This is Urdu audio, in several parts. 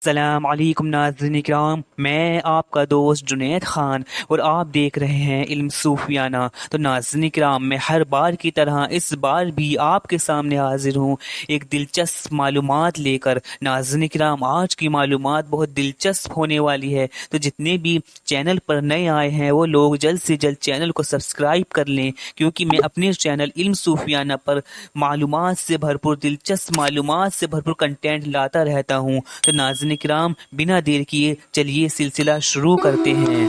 السلام علیکم ناظرین کرام، میں آپ کا دوست جنید خان اور آپ دیکھ رہے ہیں علم صوفیانہ۔ تو ناظرین کرام، میں ہر بار کی طرح اس بار بھی آپ کے سامنے حاضر ہوں ایک دلچسپ معلومات لے کر۔ ناظرین کرام، آج کی معلومات بہت دلچسپ ہونے والی ہے، تو جتنے بھی چینل پر نئے آئے ہیں وہ لوگ جلد سے جلد چینل کو سبسکرائب کر لیں، کیونکہ میں اپنے چینل علم صوفیانہ پر معلومات سے بھرپور، دلچسپ معلومات سے بھرپور کنٹینٹ لاتا رہتا ہوں۔ تو ناظرین کرام، بنا دیر کیے چلیے سلسلہ شروع کرتے ہیں۔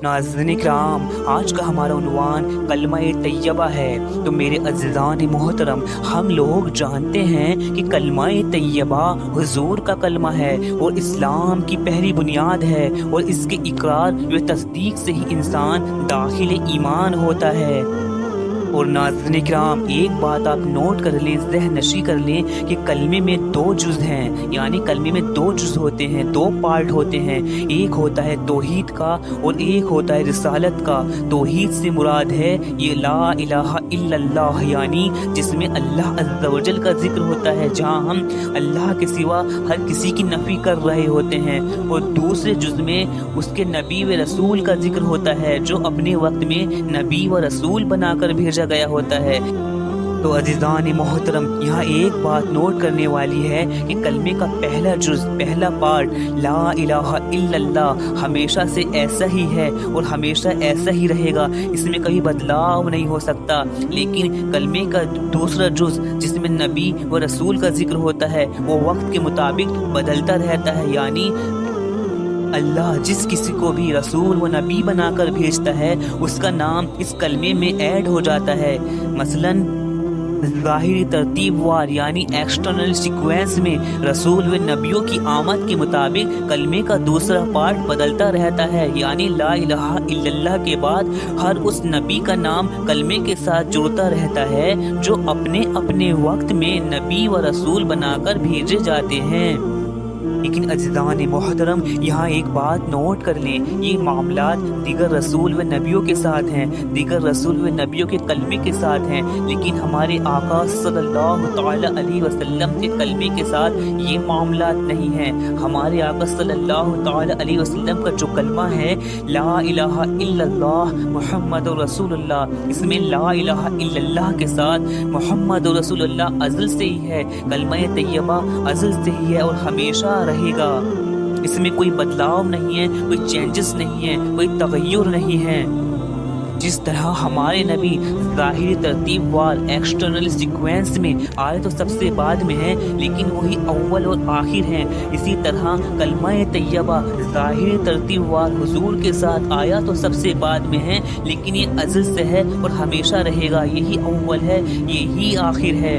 ناظرین کرام، آج کا ہمارا عنوان کلمہ طیبہ ہے۔ تو میرے عزیزان محترم، ہم لوگ جانتے ہیں کہ کلمہ طیبہ حضور کا کلمہ ہے اور اسلام کی پہلی بنیاد ہے، اور اس کے اقرار و تصدیق سے ہی انسان داخل ایمان ہوتا ہے۔ اور ناظرین کرام، ایک بات آپ نوٹ کر لیں، ذہن نشی کر لیں کہ کلمے میں دو جز ہیں، یعنی کلمے میں دو جز ہوتے ہیں، دو پارٹ ہوتے ہیں۔ ایک ہوتا ہے توحید کا اور ایک ہوتا ہے رسالت کا۔ توحید سے مراد ہے یہ لا الہ الا اللہ، یعنی جس میں اللہ عز و جل کا ذکر ہوتا ہے، جہاں ہم اللہ کے سوا ہر کسی کی نفی کر رہے ہوتے ہیں، اور دوسرے جز میں اس کے نبی و رسول کا ذکر ہوتا ہے، جو اپنے وقت میں نبی و رسول بنا کر بھیجا گیا ہوتا ہے۔ تو عزیزان محترم، یہاں ایک بات نوٹ کرنے والی ہے کہ کلمے کا پہلا جز، پہلا پارٹ لا الہ الا اللہ ہمیشہ سے ایسا ہی ہے اور ہمیشہ ایسا ہی رہے گا، اس میں کبھی بدلاؤ نہیں ہو سکتا۔ لیکن کلمے کا دوسرا جز، جس میں نبی و رسول کا ذکر ہوتا ہے، وہ وقت کے مطابق بدلتا رہتا ہے، یعنی اللہ جس کسی کو بھی رسول و نبی بنا کر بھیجتا ہے، اس کا نام اس کلمے میں ایڈ ہو جاتا ہے۔ مثلاً ظاہری ترتیب وار، یعنی ایکسٹرنل سیکوینس میں رسول و نبیوں کی آمد کے مطابق کلمے کا دوسرا پارٹ بدلتا رہتا ہے، یعنی لا الہ الا اللہ کے بعد ہر اس نبی کا نام کلمے کے ساتھ جڑتا رہتا ہے جو اپنے اپنے وقت میں نبی و رسول بنا کر بھیجے جاتے ہیں۔ لیکن عزیزان محترم، یہاں ایک بات نوٹ کر لیں، یہ معاملات دیگر رسول و نبیوں کے ساتھ ہیں، دیگر رسول و نبیوں کے کلمے کے ساتھ ہیں، لیکن ہمارے آقا صلی اللہ تعالی علیہ وسلم کے کلمے کے ساتھ یہ معاملات نہیں ہیں۔ ہمارے آقا صلی اللہ تعالی علیہ وسلم کا جو کلمہ ہے لا الہ الا اللہ محمد رسول اللہ، اس میں لا الہ الا اللہ کے ساتھ محمد رسول اللہ ازل سے ہی ہے، کلمہ طیبہ ازل سے ہی ہے اور ہمیشہ رہے گا۔ اس میں کوئی بدلاؤ نہیں ہے، کوئی چینجز نہیں ہے، کوئی تغیر نہیں ہے۔ جس طرح ہمارے نبی ظاہری ترتیب وار ایکسٹرنل سیکوینس میں آئے تو سب سے بعد میں ہیں، لیکن وہی اول اور آخر ہیں، اسی طرح کلمہ طیبہ ظاہری ترتیب وار حضور کے ساتھ آیا تو سب سے بعد میں ہیں، لیکن یہ ازل سے ہے اور ہمیشہ رہے گا، یہی اول ہے، یہی آخر ہے۔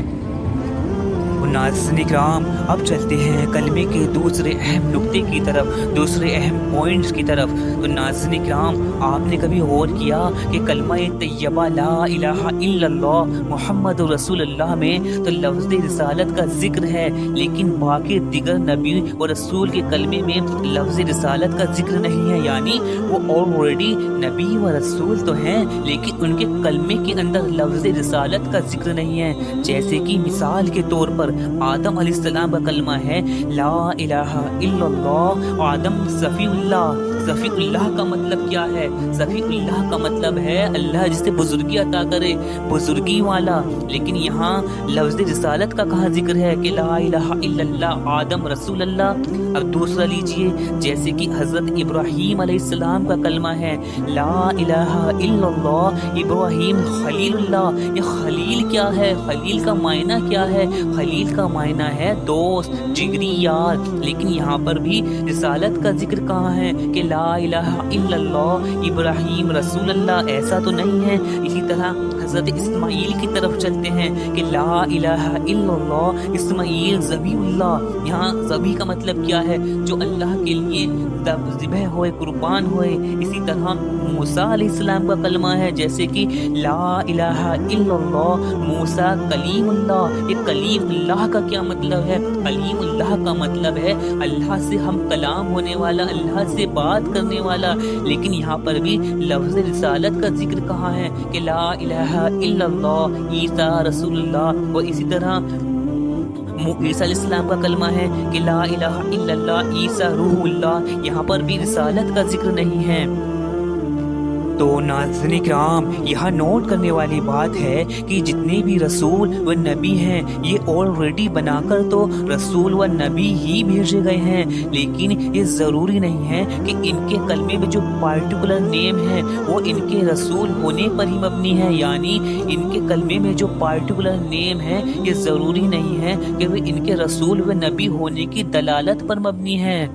ناظرین کرام، اب چلتے ہیں کلمے کے دوسرے اہم نقطے کی طرف، دوسرے اہم پوائنٹس کی طرف۔ تو ناظرین کرام، آپ نے کبھی غور کیا کہ کلمہ طیبہ لا الہ الا اللہ محمد رسول اللہ میں تو لفظ رسالت کا ذکر ہے، لیکن باقی دیگر نبی و رسول کے کلمے میں لفظ رسالت کا ذکر نہیں ہے، یعنی وہ آلریڈی نبی و رسول تو ہیں، لیکن ان کے کلمے کے اندر لفظ رسالت کا ذکر نہیں ہے۔ جیسے کہ مثال کے طور پر آدم علیہ السلام کا کلمہ ہے لا الہ الا اللہ، آدم صفی اللہ۔ صفی اللہ کا مطلب کیا ہے؟ صفی اللہ کا مطلب ہے اللہ جسے بزرگی عطا کرے، بزرگی والا، لیکن یہاں لفظ رسالت کا کہاں ذکر ہے کہ لا الہ الا اللہ آدم رسول اللہ۔ اب دوسرا لیجئے، جیسے کہ حضرت ابراہیم علیہ السلام کا کلمہ ہے لا الہ الا اللہ ابراہیم خلیل اللہ۔ یہ خلیل کیا ہے؟ خلیل کا معنی کیا ہے؟ خلیل کا معنی ہے دوست، جگری یار، لیکن یہاں پر بھی رسالت کا ذکر کہاں ہے کہ لا الہ الا اللہ ابراہیم رسول اللہ؟ ایسا تو نہیں ہے۔ اسی طرح حضرت اسماعیل کی طرف چلتے ہیں کہ لا الہ الا اللہ اسماعیل ذبیح اللہ۔ یہاں ذبیح کا مطلب کیا ہے؟ جو اللہ کے لیے ذبح ہوئے، قربان ہوئے۔ اسی طرح موسیٰ علیہ السلام کا کلمہ ہے، جیسے کہ لا الہ الا اللہ موسیٰ کلیم اللہ۔ یہ کلیم اللہ کا کیا مطلب ہے؟ کلیم اللہ کا مطلب ہے اللہ سے ہم کلام ہونے والا، اللہ سے بات کرنے والا۔ لیکن یہاں پر بھی لفظ رسالت کا ذکر کہاں ہے کہ لا الہ الا اللہ عیسیٰ رسول اللہ، اور اسی طرح عیسیٰ علیہ السلام کا کلمہ ہے کہ لا الہ الا اللہ عیسیٰ روح اللہ، یہاں پر بھی رسالت کا ذکر نہیں ہے۔ تو ناظرین کرام، یہاں نوٹ کرنے والی بات ہے کہ جتنے بھی رسول و نبی ہیں یہ آلریڈی بنا کر تو رسول و نبی ہی بھیجے گئے ہیں، لیکن یہ ضروری نہیں ہے کہ ان کے کلمے میں جو پارٹیکولر نیم ہے وہ ان کے رسول ہونے پر ہی مبنی ہے، یعنی ان کے کلمے میں جو پارٹیکولر نیم ہے یہ ضروری نہیں ہے کہ وہ ان کے رسول و نبی ہونے کی دلالت پر مبنی ہے۔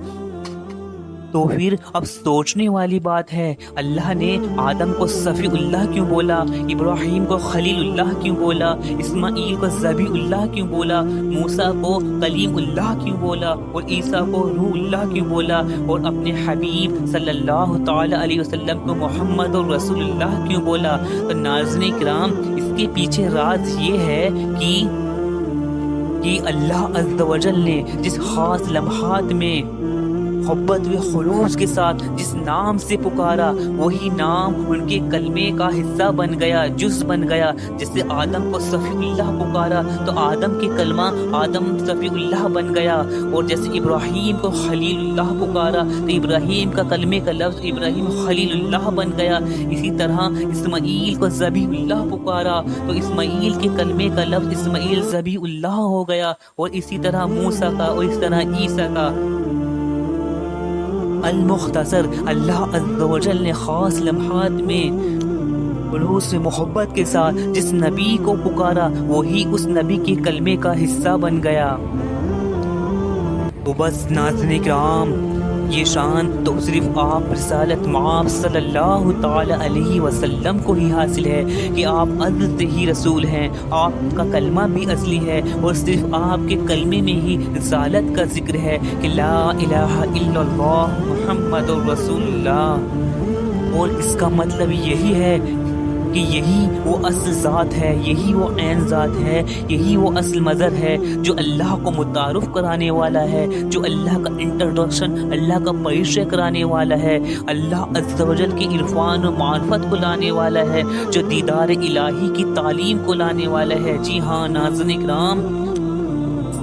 تو پھر اب سوچنے والی بات ہے، اللہ نے آدم کو صفی اللہ کیوں بولا، ابراہیم کو خلیل اللہ کیوں بولا، اسماعیل کو ذبیح اللہ کیوں بولا، موسیٰ کو کلیم اللہ کیوں بولا، اور عیسیٰ کو روح اللہ کیوں بولا، اور اپنے حبیب صلی اللہ تعالی علیہ وسلم کو محمد رسول اللہ کیوں بولا؟ تو ناظرین کرام، اس کے پیچھے راز یہ ہے کہ اللہ عز و جل نے جس خاص لمحات میں محبت و خلوص کے ساتھ جس نام سے پکارا، وہی نام ان کے کلمے کا حصہ بن گیا، جز بن گیا۔ جیسے آدم کو صفی اللہ پکارا تو آدم کے کلمہ آدم صفی اللہ بن گیا، اور جیسے ابراہیم کو خلیل اللہ پکارا تو ابراہیم کا کلمے کا لفظ ابراہیم خلیل اللہ بن گیا۔ اسی طرح اسماعیل کو ذبیح اللہ پکارا تو اسماعیل کے کلمے کا لفظ اسماعیل ذبیح اللہ ہو گیا، اور اسی طرح موسیٰ کا، اور اس طرح عیسیٰ کا۔ المختصر، اللہ عز و جل نے خاص لمحات میں خلوص محبت کے ساتھ جس نبی کو پکارا وہی اس نبی کے کلمے کا حصہ بن گیا۔ تو بس ناظرین کرام، یہ شان تو صرف آپ رسالت مآب صلی اللہ تعالی علیہ وسلم کو ہی حاصل ہے کہ آپ ازل سے ہی رسول ہیں، آپ کا کلمہ بھی اصلی ہے، اور صرف آپ کے کلمے میں ہی رسالت کا ذکر ہے کہ لا الہ الا اللہ محمد رسول اللہ۔ اور اس کا مطلب یہی ہے کہ یہی وہ اصل ذات ہے، یہی وہ عین ذات ہے، یہی وہ اصل مظہر ہے جو اللہ کو متعارف کرانے والا ہے، جو اللہ کا انٹروڈکشن، اللہ کا پریچے کرانے والا ہے، اللہ عز و جل کی عرفان و معرفت کو لانے والا ہے، جو دیدار الہی کی تعلیم کو لانے والا ہے۔ جی ہاں ناظرین کرام،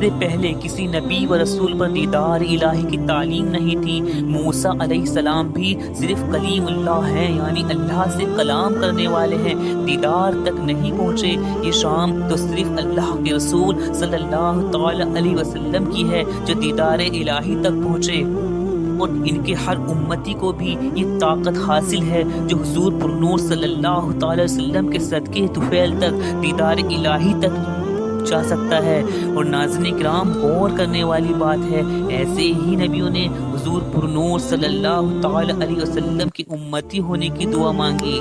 سے پہلے کسی نبی و رسول پر دیدار الہی کی تعلیم نہیں تھی۔ موسیٰ علیہ السلام بھی صرف کلیم اللہ ہیں، یعنی اللہ سے کلام کرنے والے ہیں، دیدار تک نہیں پہنچے۔ یہ شام تو صرف اللہ کے رسول صلی اللہ تعالی علیہ وسلم کی ہے جو دیدار الہی تک پہنچے، اور ان کے ہر امتی کو بھی یہ طاقت حاصل ہے جو حضور پرنور صلی اللہ تعالی وسلم کے صدقے طفیل تک دیدار الہی تک جا سکتا ہے۔ اور ناظرین کرام، غور کرنے والی بات ہے، ایسے ہی نبیوں نے حضور پرنور صلی اللہ تعالی علیہ وسلم کی امتی ہونے کی دعا مانگی،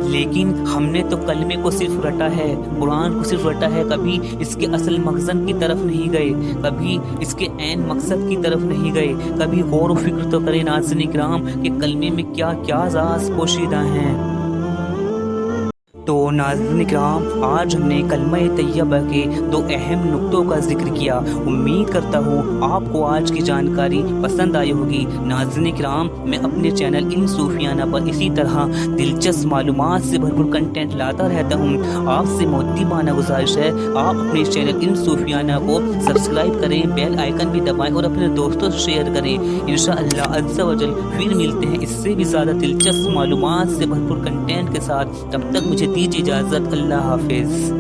لیکن ہم نے تو کلمے کو صرف رٹا ہے، قرآن کو صرف رٹا ہے، کبھی اس کے اصل مقصد کی طرف نہیں گئے، کبھی اس کے عین مقصد کی طرف نہیں گئے۔ کبھی غور و فکر تو کریں ناظرین کرام کہ کلمے میں کیا کیا راز پوشیدہ ہیں۔ تو ناظرین کرام، آج ہم نے کلمہ طیبہ کے دو اہم نقطوں کا ذکر کیا۔ امید کرتا ہوں آپ کو آج کی جانکاری پسند آئی ہوگی۔ ناظرین کرام، میں اپنے چینل علم صوفیانہ پر اسی طرح دلچسپ معلومات سے بھرپور کنٹینٹ لاتا رہتا ہوں۔ آپ سے مؤدبانہ گزارش ہے، آپ اپنے چینل علم صوفیانہ کو سبسکرائب کریں، بیل آئیکن بھی دبائیں اور اپنے دوستوں سے شیئر کریں۔ انشاءاللہ عز و جل پھر ملتے ہیں اس سے بھی زیادہ دلچسپ معلومات سے بھرپور کنٹینٹ کے ساتھ۔ تب تک مجھے دیجیے اجازت۔ اللہ حافظ۔